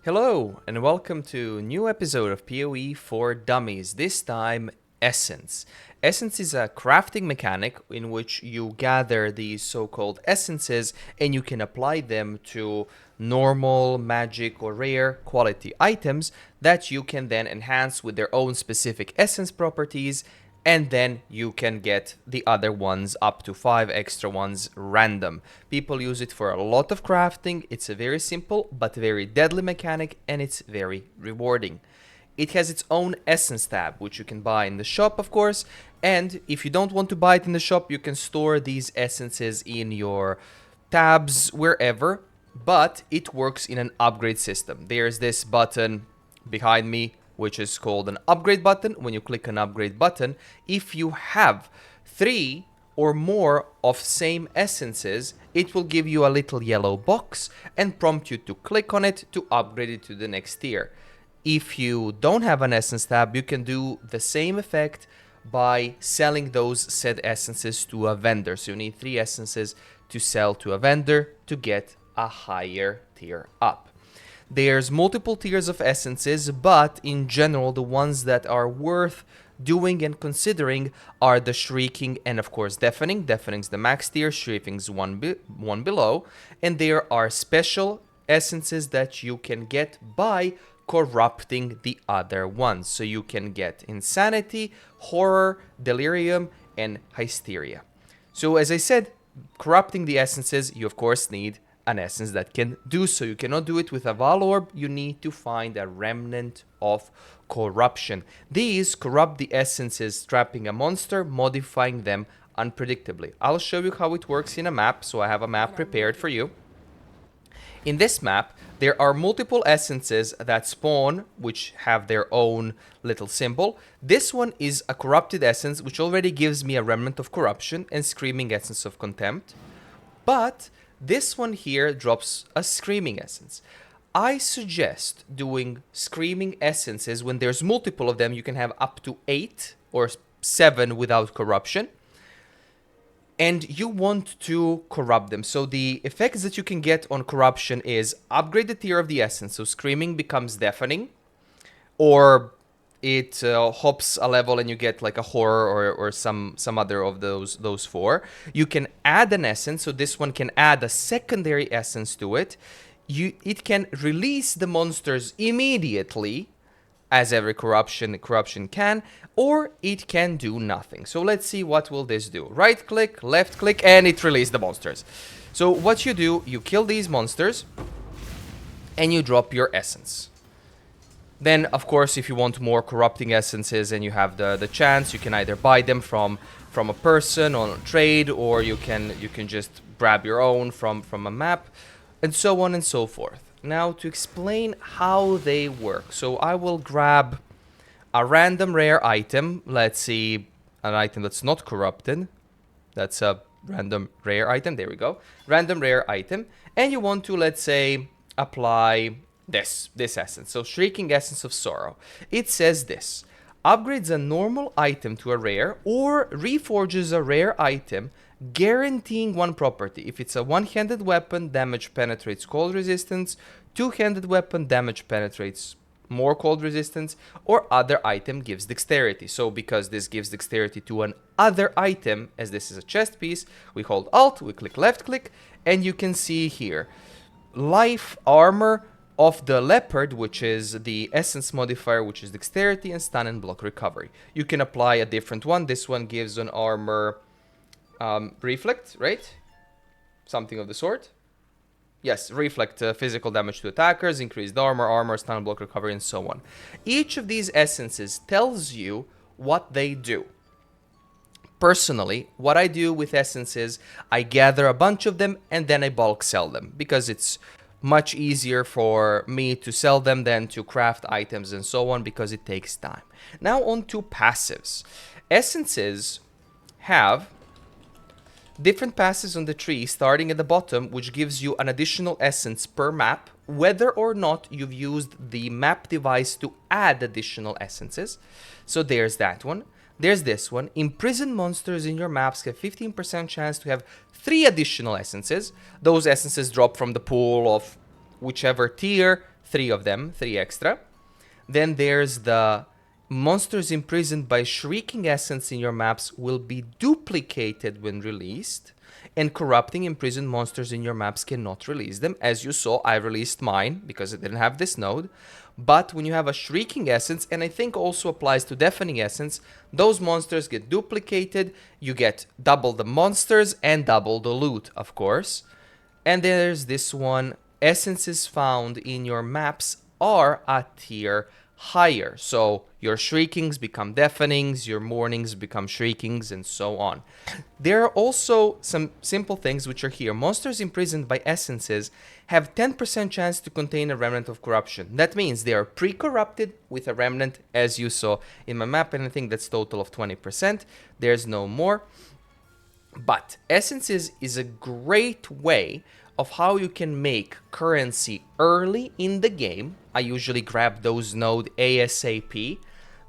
Hello, and welcome to a new episode of PoE for Dummies, this time Essence. Essence is a crafting mechanic in which you gather these so-called essences and you can apply them to normal, magic, or rare quality items that you can then enhance with their own specific essence properties, and then you can get the other ones, up to 5 extra ones, random. People use it for a lot of crafting. It's a very simple but very deadly mechanic, and it's very rewarding. It has its own essence tab, which you can buy in the shop, of course, and if you don't want to buy it in the shop, you can store these essences in your tabs wherever, but it works in an upgrade system. There's this button behind me, which is called an upgrade button. When you click an upgrade button, if you have 3 or more of same essences, it will give you a little yellow box and prompt you to click on it to upgrade it to the next tier. If you don't have an essence tab, you can do the same effect by selling those said essences to a vendor. So you need 3 essences to sell to a vendor to get a higher tier up. There's multiple tiers of essences, but in general, the ones that are worth doing and considering are the Shrieking and, of course, Deafening. Deafening's the max tier, Shrieking's one below. And there are special essences that you can get by corrupting the other ones. So you can get Insanity, Horror, Delirium, and Hysteria. So as I said, corrupting the essences, you of course need an essence that can do so. You cannot do it with a Val Orb. You need to find a remnant of corruption. These corrupt the essences, trapping a monster, modifying them unpredictably. I'll show you how it works in a map, so I have a map prepared for you. In this map, there are multiple essences that spawn, which have their own little symbol. This one is a corrupted essence, which already gives me a remnant of corruption and Screaming Essence of Contempt. But this one here drops a Screaming Essence. I suggest doing Screaming Essences when there's multiple of them. You can have up to 8 or 7 without corruption. And you want to corrupt them. So the effects that you can get on corruption is upgrade the tier of the essence. So Screaming becomes Deafening, or it hops a level and you get like a Horror or some other of those 4. You can add an essence, so this one can add a secondary essence to it. It can release the monsters immediately, as every corruption can, or it can do nothing. So let's see, what will this do? Right click, left click, and it released the monsters. So what you do, you kill these monsters and you drop your essence. Then, of course, if you want more corrupting essences and you have the chance, you can either buy them from a person on trade, or you can just grab your own from a map, and so on and so forth. Now, to explain how they work, so I will grab a random rare item. Let's see, an item that's not corrupted. That's a random rare item. There we go. Random rare item. And you want to, let's say, apply this essence. So Shrieking Essence of Sorrow. It says this: upgrades a normal item to a rare or reforges a rare item, guaranteeing one property. If it's a one-handed weapon, damage penetrates cold resistance. Two-handed weapon, damage penetrates more cold resistance, or other item gives dexterity. So because this gives dexterity to an other item, as this is a chest piece, we hold Alt, we click left click, and you can see here life armor of the leopard, which is the essence modifier, which is dexterity, and stun and block recovery. You can apply a different one. This one gives an armor reflect, right? Something of the sort. Yes, reflect physical damage to attackers, increased armor, stun and block recovery, and so on. Each of these essences tells you what they do. Personally, what I do with essences, I gather a bunch of them and then I bulk sell them, because it's much easier for me to sell them than to craft items and so on, because it takes time. Now on to passives. Essences have different passes on the tree starting at the bottom, which gives you an additional essence per map, whether or not you've used the map device to add additional essences. So there's that one. There's this one. Imprisoned monsters in your maps have 15% chance to have 3 additional essences. Those essences drop from the pool of whichever tier 3 of them, 3 extra. Then there's the monsters imprisoned by shrieking essence in your maps will be duplicated when released, and corrupting imprisoned monsters in your maps cannot release them. As you saw, I released mine because I didn't have this node. But when you have a shrieking essence, and I think also applies to deafening essence, those monsters get duplicated. You get double the monsters and double the loot, of course. And there's this one, essences found in your maps are a tier higher. So your shriekings become deafenings, your mournings become shriekings, and so on. There are also some simple things which are here. Monsters imprisoned by essences have 10% chance to contain a remnant of corruption. That means they are pre-corrupted with a remnant, as you saw in my map, and I think that's total of 20%. There's no more. But essences is a great way of how you can make currency early in the game. I usually grab those node ASAP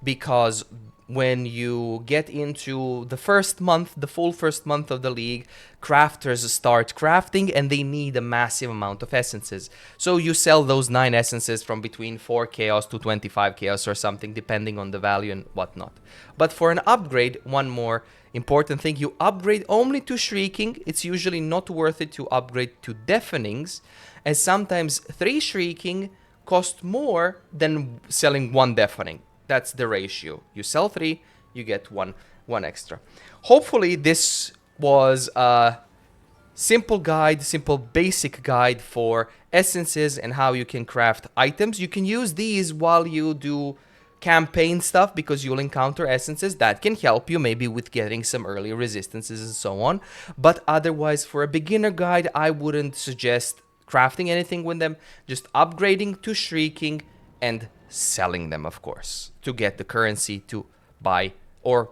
because when you get into the first month, the full first month of the league, crafters start crafting and they need a massive amount of essences. So you sell those 9 essences from between 4 chaos to 25 chaos or something, depending on the value and whatnot. But for an upgrade, one more important thing, you upgrade only to shrieking. It's usually not worth it to upgrade to deafenings, as sometimes 3 shrieking cost more than selling 1 deafening. That's the ratio. You sell 3, you get one extra. Hopefully this was a simple guide, simple basic guide for essences and how you can craft items. You can use these while you do campaign stuff because you'll encounter essences that can help you maybe with getting some early resistances and so on. But otherwise, for a beginner guide, I wouldn't suggest crafting anything with them. Just upgrading to shrieking and selling them, of course, to get the currency to buy or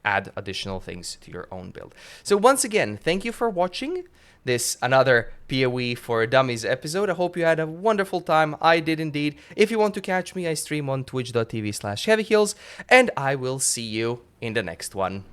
add additional things to your own build. So once again, thank you for watching this another PoE for Dummies episode. I hope you had a wonderful time. I did indeed. If you want to catch me, I stream on twitch.tv/heavyheels, and I will see you in the next one.